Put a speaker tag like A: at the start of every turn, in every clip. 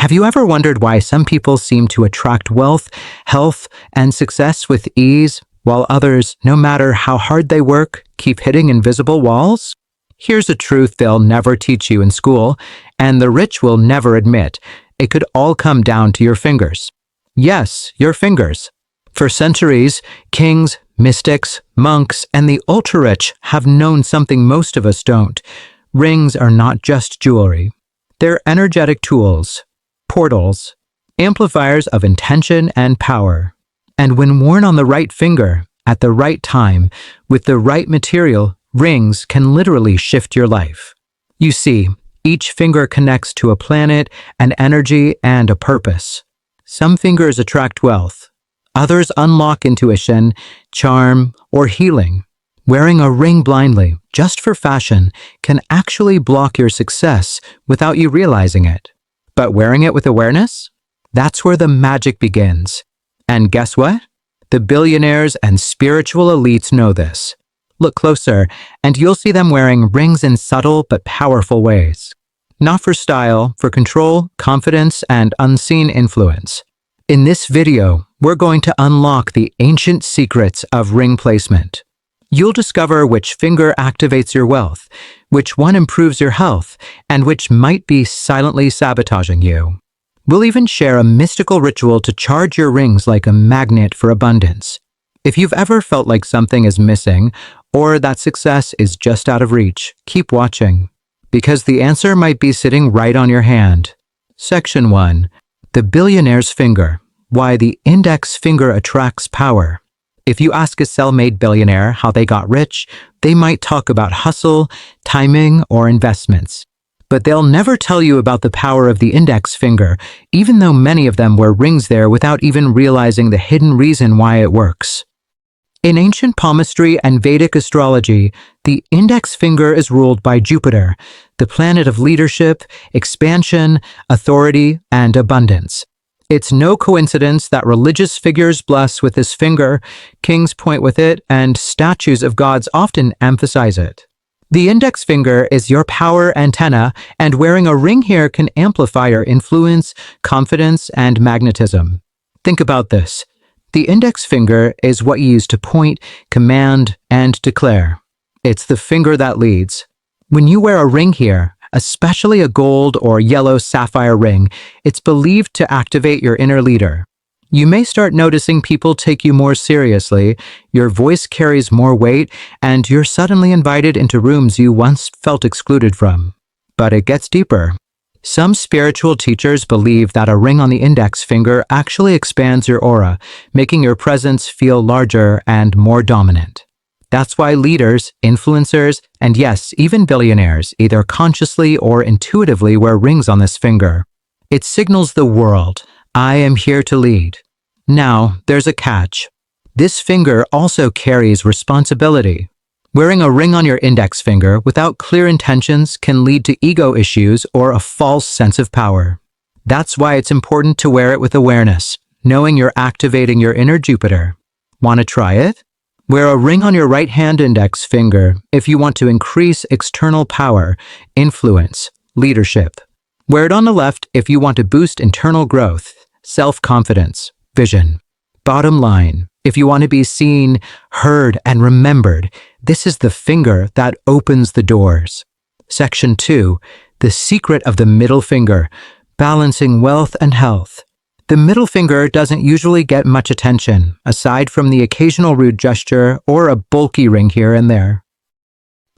A: Have you ever wondered why some people seem to attract wealth, health, and success with ease, while others, no matter how hard they work, keep hitting invisible walls? Here's a truth they'll never teach you in school, and the rich will never admit. It could all come down to your fingers. Yes, your fingers. For centuries, kings, mystics, monks, and the ultra-rich have known something most of us don't. Rings are not just jewelry. They're energetic tools, portals, amplifiers of intention and power. And when worn on the right finger, at the right time, with the right material, rings can literally shift your life. You see, each finger connects to a planet, an energy, and a purpose. Some fingers attract wealth. Others unlock intuition, charm, or healing. Wearing a ring blindly, just for fashion, can actually block your success without you realizing it. But wearing it with awareness? That's where the magic begins. And guess what? The billionaires and spiritual elites know this. Look closer, and you'll see them wearing rings in subtle but powerful ways. Not for style, for control, confidence, and unseen influence. In this video, we're going to unlock the ancient secrets of ring placement. You'll discover which finger activates your wealth, which one improves your health, and which might be silently sabotaging you. We'll even share a mystical ritual to charge your rings like a magnet for abundance. If you've ever felt like something is missing, or that success is just out of reach, keep watching, because the answer might be sitting right on your hand. Section 1. The billionaire's finger. Why the index finger attracts power. If you ask a self-made billionaire how they got rich, they might talk about hustle, timing, or investments. But they'll never tell you about the power of the index finger, even though many of them wear rings there without even realizing the hidden reason why it works. In ancient palmistry and Vedic astrology, the index finger is ruled by Jupiter, the planet of leadership, expansion, authority, and abundance. It's no coincidence that religious figures bless with this finger, kings point with it, and statues of gods often emphasize it. The index finger is your power antenna, and wearing a ring here can amplify your influence, confidence, and magnetism. Think about this. The index finger is what you use to point, command, and declare. It's the finger that leads. When you wear a ring here, especially a gold or yellow sapphire ring, it's believed to activate your inner leader. You may start noticing people take you more seriously, your voice carries more weight, and you're suddenly invited into rooms you once felt excluded from. But it gets deeper. Some spiritual teachers believe that a ring on the index finger actually expands your aura, making your presence feel larger and more dominant. That's why leaders, influencers, and yes, even billionaires either consciously or intuitively wear rings on this finger. It signals the world, I am here to lead. Now, there's a catch. This finger also carries responsibility. Wearing a ring on your index finger without clear intentions can lead to ego issues or a false sense of power. That's why it's important to wear it with awareness, knowing you're activating your inner Jupiter. Want to try it? Wear a ring on your right hand index finger if you want to increase external power, influence, leadership. Wear it on the left if you want to boost internal growth, self-confidence, vision. Bottom line, if you want to be seen, heard, and remembered, this is the finger that opens the doors. Section 2. The secret of the middle finger, balancing wealth and health. The middle finger doesn't usually get much attention, aside from the occasional rude gesture or a bulky ring here and there.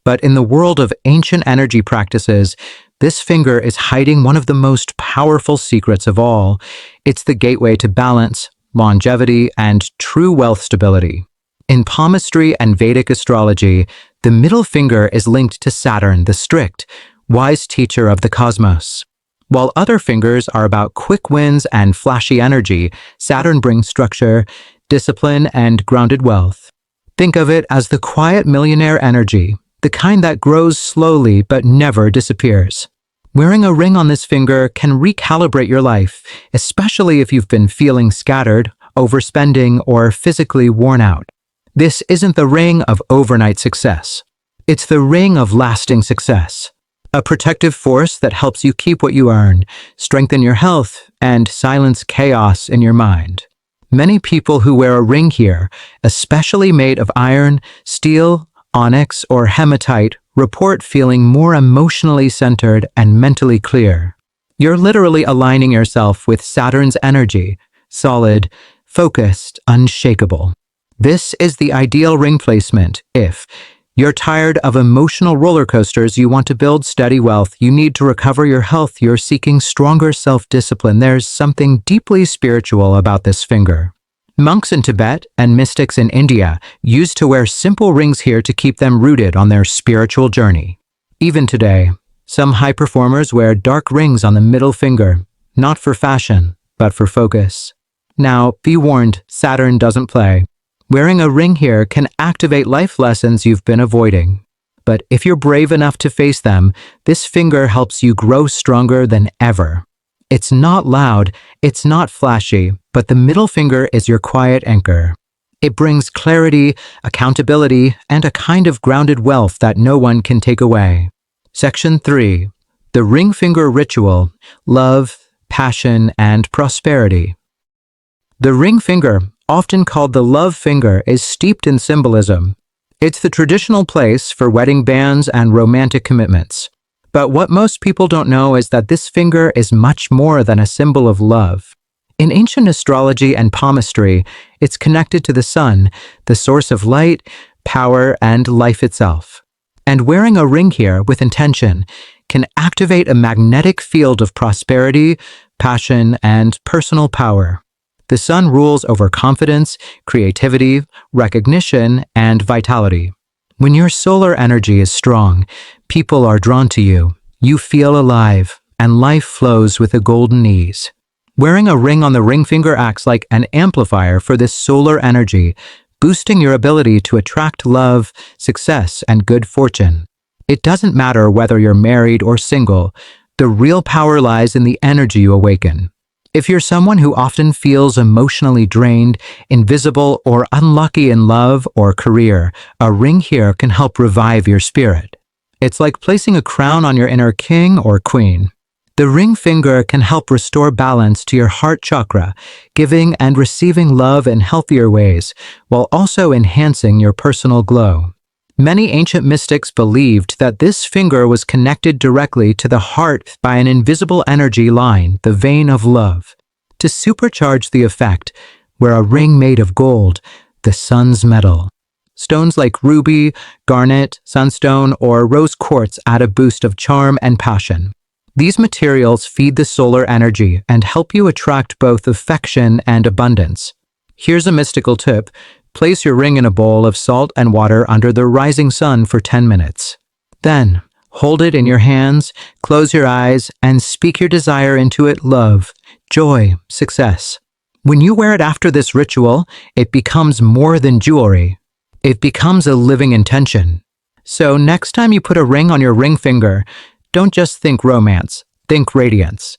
A: But in the world of ancient energy practices, this finger is hiding one of the most powerful secrets of all. It's the gateway to balance, longevity, and true wealth stability. In palmistry and Vedic astrology, the middle finger is linked to Saturn, the strict, wise teacher of the cosmos. While other fingers are about quick wins and flashy energy, Saturn brings structure, discipline, and grounded wealth. Think of it as the quiet millionaire energy, the kind that grows slowly but never disappears. Wearing a ring on this finger can recalibrate your life, especially if you've been feeling scattered, overspending, or physically worn out. This isn't the ring of overnight success. It's the ring of lasting success. A protective force that helps you keep what you earn, strengthen your health, and silence chaos in your mind. Many people who wear a ring here, especially made of iron, steel, onyx, or hematite, report feeling more emotionally centered and mentally clear. You're literally aligning yourself with Saturn's energy, solid, focused, unshakable. This is the ideal ring placement if you're tired of emotional roller coasters, you want to build steady wealth, you need to recover your health, you're seeking stronger self-discipline. There's something deeply spiritual about this finger. Monks in Tibet and mystics in India used to wear simple rings here to keep them rooted on their spiritual journey. Even today, some high performers wear dark rings on the middle finger, not for fashion, but for focus. Now, be warned, Saturn doesn't play. Wearing a ring here can activate life lessons you've been avoiding. But if you're brave enough to face them, this finger helps you grow stronger than ever. It's not loud, it's not flashy, but the middle finger is your quiet anchor. It brings clarity, accountability, and a kind of grounded wealth that no one can take away. Section 3. The ring finger ritual, love, passion, and prosperity. The ring finger, often called the love finger, is steeped in symbolism. It's the traditional place for wedding bands and romantic commitments. But what most people don't know is that this finger is much more than a symbol of love. In ancient astrology and palmistry, it's connected to the sun, the source of light, power, and life itself. And wearing a ring here with intention can activate a magnetic field of prosperity, passion, and personal power. The sun rules over confidence, creativity, recognition, and vitality. When your solar energy is strong, people are drawn to you. You feel alive, and life flows with a golden ease. Wearing a ring on the ring finger acts like an amplifier for this solar energy, boosting your ability to attract love, success, and good fortune. It doesn't matter whether you're married or single, the real power lies in the energy you awaken. If you're someone who often feels emotionally drained, invisible, or unlucky in love or career, a ring here can help revive your spirit. It's like placing a crown on your inner king or queen. The ring finger can help restore balance to your heart chakra, giving and receiving love in healthier ways, while also enhancing your personal glow. Many ancient mystics believed that this finger was connected directly to the heart by an invisible energy line, the vein of love. To supercharge the effect, wear a ring made of gold, the sun's metal. Stones like ruby, garnet, sunstone, or rose quartz add a boost of charm and passion. These materials feed the solar energy and help you attract both affection and abundance. Here's a mystical tip. Place your ring in a bowl of salt and water under the rising sun for 10 minutes. Then, hold it in your hands, close your eyes, and speak your desire into it: love, joy, success. When you wear it after this ritual, it becomes more than jewelry. It becomes a living intention. So next time you put a ring on your ring finger, don't just think romance, think radiance.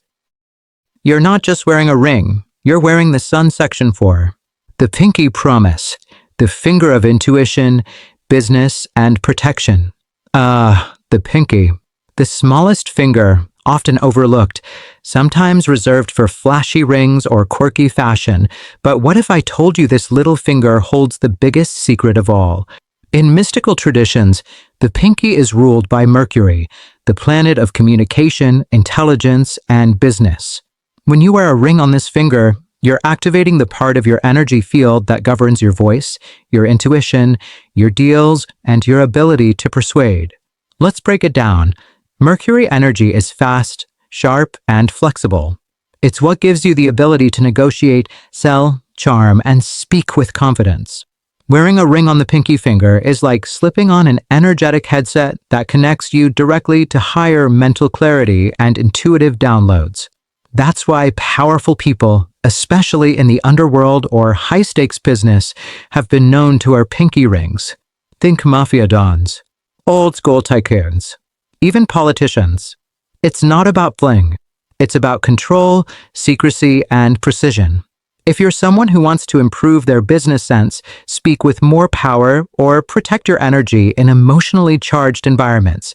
A: You're not just wearing a ring, you're wearing the sun section 4. The pinky promise, the finger of intuition, business, and protection. The pinky. The smallest finger, often overlooked, sometimes reserved for flashy rings or quirky fashion. But what if I told you this little finger holds the biggest secret of all? In mystical traditions, the pinky is ruled by Mercury, the planet of communication, intelligence, and business. When you wear a ring on this finger, you're activating the part of your energy field that governs your voice, your intuition, your deals, and your ability to persuade. Let's break it down. Mercury energy is fast, sharp, and flexible. It's what gives you the ability to negotiate, sell, charm, and speak with confidence. Wearing a ring on the pinky finger is like slipping on an energetic headset that connects you directly to higher mental clarity and intuitive downloads. That's why powerful people, especially in the underworld or high-stakes business, have been known to wear pinky rings. Think mafia dons, old-school tycoons, even politicians. It's not about bling. It's about control, secrecy, and precision. If you're someone who wants to improve their business sense, speak with more power, or protect your energy in emotionally charged environments,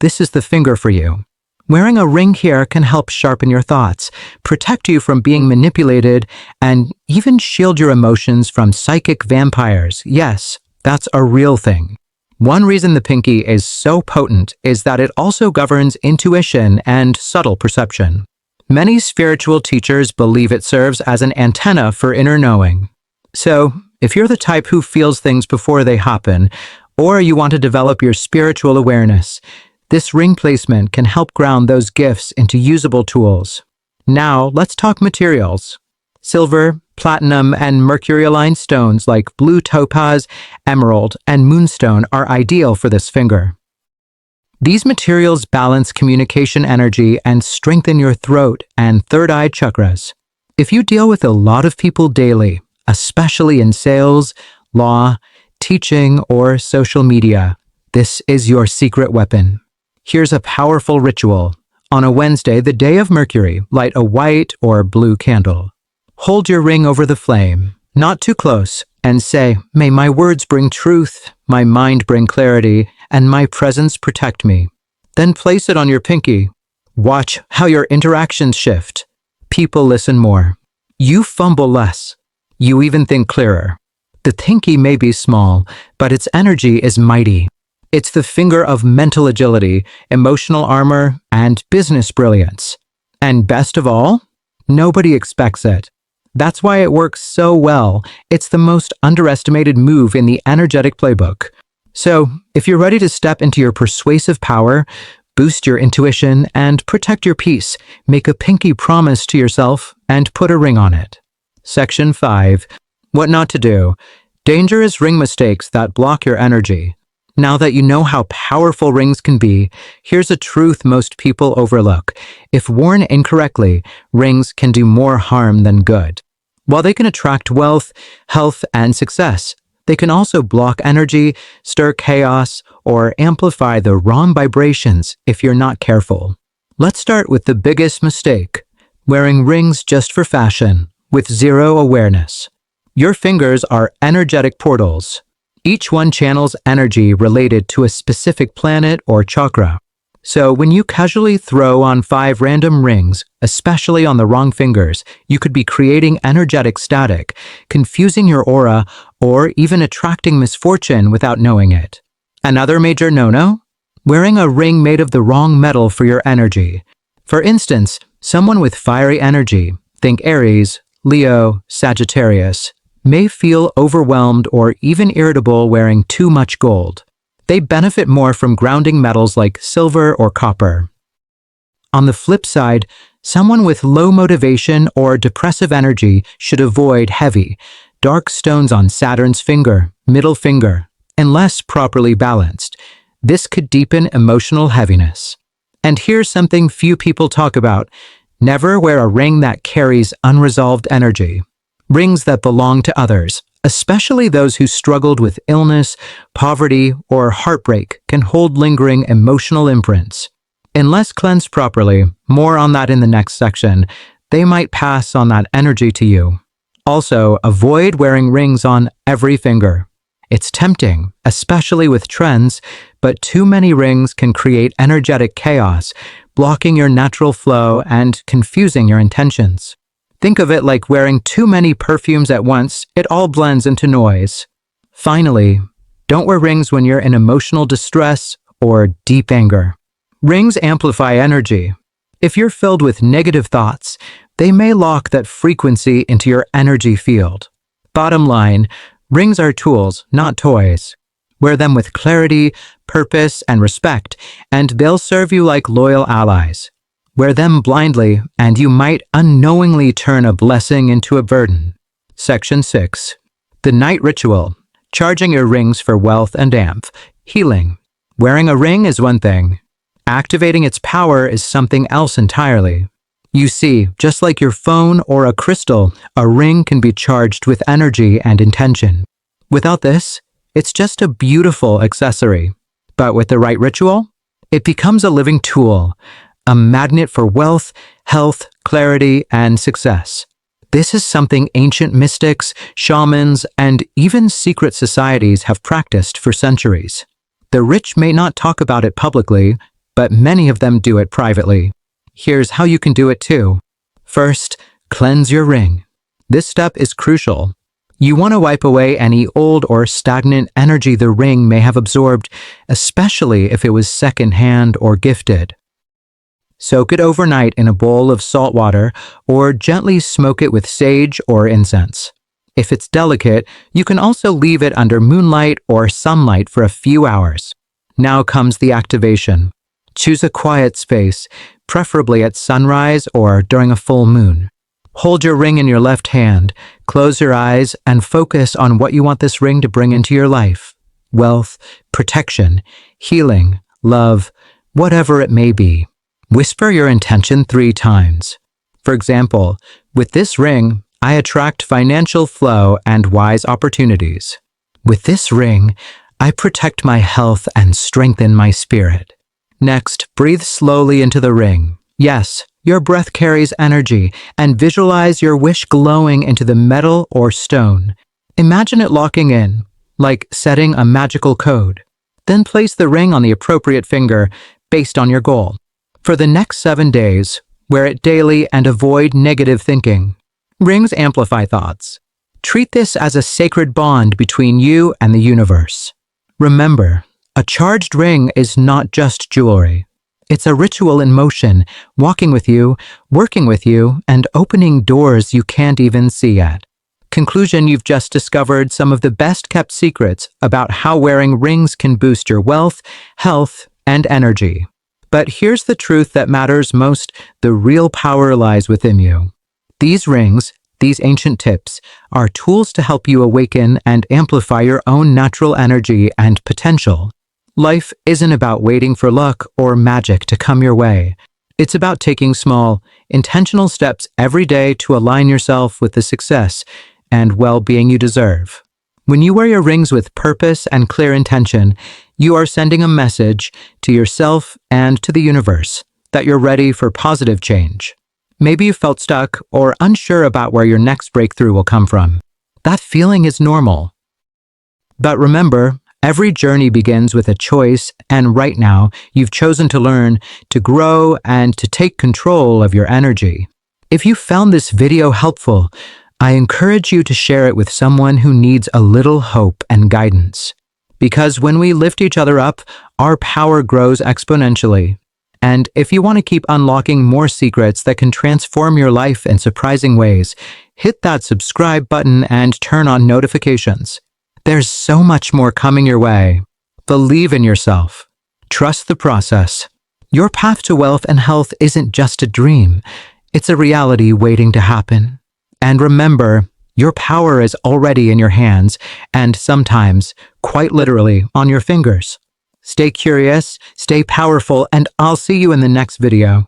A: this is the finger for you. Wearing a ring here can help sharpen your thoughts, protect you from being manipulated, and even shield your emotions from psychic vampires. Yes, that's a real thing. One reason the pinky is so potent is that it also governs intuition and subtle perception. Many spiritual teachers believe it serves as an antenna for inner knowing. So, if you're the type who feels things before they happen, or you want to develop your spiritual awareness, this ring placement can help ground those gifts into usable tools. Now, let's talk materials. Silver, platinum, and mercury-aligned stones like blue topaz, emerald, and moonstone are ideal for this finger. These materials balance communication energy and strengthen your throat and third-eye chakras. If you deal with a lot of people daily, especially in sales, law, teaching, or social media, this is your secret weapon. Here's a powerful ritual. On a Wednesday, the day of Mercury, light a white or blue candle. Hold your ring over the flame, not too close, and say, "May my words bring truth, my mind bring clarity, and my presence protect me." Then place it on your pinky. Watch how your interactions shift. People listen more. You fumble less. You even think clearer. The pinky may be small, but its energy is mighty. It's the finger of mental agility, emotional armor, and business brilliance. And best of all, nobody expects it. That's why it works so well. It's the most underestimated move in the energetic playbook. So, if you're ready to step into your persuasive power, boost your intuition, and protect your peace, make a pinky promise to yourself and put a ring on it. Section 5. What not to do. Dangerous ring mistakes that block your energy. Now that you know how powerful rings can be, here's a truth most people overlook. If worn incorrectly, rings can do more harm than good. While they can attract wealth, health, and success, they can also block energy, stir chaos, or amplify the wrong vibrations if you're not careful. Let's start with the biggest mistake: wearing rings just for fashion, with zero awareness. Your fingers are energetic portals. Each one channels energy related to a specific planet or chakra. So when you casually throw on 5 random rings, especially on the wrong fingers, you could be creating energetic static, confusing your aura, or even attracting misfortune without knowing it. Another major no-no? Wearing a ring made of the wrong metal for your energy. For instance, someone with fiery energy, think Aries, Leo, Sagittarius, may feel overwhelmed or even irritable wearing too much gold. They benefit more from grounding metals like silver or copper. On the flip side, someone with low motivation or depressive energy should avoid heavy, dark stones on Saturn's finger, middle finger, unless properly balanced. This could deepen emotional heaviness. And here's something few people talk about. Never wear a ring that carries unresolved energy. Rings that belong to others, especially those who struggled with illness, poverty, or heartbreak, can hold lingering emotional imprints. Unless cleansed properly, more on that in the next section, they might pass on that energy to you. Also, avoid wearing rings on every finger. It's tempting, especially with trends, but too many rings can create energetic chaos, blocking your natural flow and confusing your intentions. Think of it like wearing too many perfumes at once, it all blends into noise. Finally, don't wear rings when you're in emotional distress or deep anger. Rings amplify energy. If you're filled with negative thoughts, they may lock that frequency into your energy field. Bottom line, rings are tools, not toys. Wear them with clarity, purpose, and respect, and they'll serve you like loyal allies. Wear them blindly, and you might unknowingly turn a blessing into a burden. Section 6. The Night Ritual. Charging your rings for wealth and healing. Wearing a ring is one thing. Activating its power is something else entirely. You see, just like your phone or a crystal, a ring can be charged with energy and intention. Without this, it's just a beautiful accessory. But with the right ritual, it becomes a living tool, a magnet for wealth, health, clarity, and success. This is something ancient mystics, shamans, and even secret societies have practiced for centuries. The rich may not talk about it publicly, but many of them do it privately. Here's how you can do it too. First, cleanse your ring. This step is crucial. You want to wipe away any old or stagnant energy the ring may have absorbed, especially if it was secondhand or gifted. Soak it overnight in a bowl of salt water or gently smoke it with sage or incense. If it's delicate, you can also leave it under moonlight or sunlight for a few hours. Now comes the activation. Choose a quiet space, preferably at sunrise or during a full moon. Hold your ring in your left hand, close your eyes, and focus on what you want this ring to bring into your life. Wealth, protection, healing, love, whatever it may be. Whisper your intention 3 times. For example, with this ring, I attract financial flow and wise opportunities. With this ring, I protect my health and strengthen my spirit. Next, breathe slowly into the ring. Yes, your breath carries energy, and visualize your wish glowing into the metal or stone. Imagine it locking in, like setting a magical code. Then place the ring on the appropriate finger based on your goal. For the next 7 days, wear it daily and avoid negative thinking. Rings amplify thoughts. Treat this as a sacred bond between you and the universe. Remember, a charged ring is not just jewelry. It's a ritual in motion, walking with you, working with you, and opening doors you can't even see yet. Conclusion: you've just discovered some of the best-kept secrets about how wearing rings can boost your wealth, health, and energy. But here's the truth that matters most: the real power lies within you. These rings, these ancient tips, are tools to help you awaken and amplify your own natural energy and potential. Life isn't about waiting for luck or magic to come your way. It's about taking small, intentional steps every day to align yourself with the success and well-being you deserve. When you wear your rings with purpose and clear intention, you are sending a message to yourself and to the universe that you're ready for positive change. Maybe you felt stuck or unsure about where your next breakthrough will come from. That feeling is normal. But remember, every journey begins with a choice, and right now, you've chosen to learn, to grow, and to take control of your energy. If you found this video helpful, I encourage you to share it with someone who needs a little hope and guidance. Because when we lift each other up, our power grows exponentially. And if you want to keep unlocking more secrets that can transform your life in surprising ways, hit that subscribe button and turn on notifications. There's so much more coming your way. Believe in yourself. Trust the process. Your path to wealth and health isn't just a dream. It's a reality waiting to happen. And remember, your power is already in your hands and sometimes, quite literally, on your fingers. Stay curious, stay powerful, and I'll see you in the next video.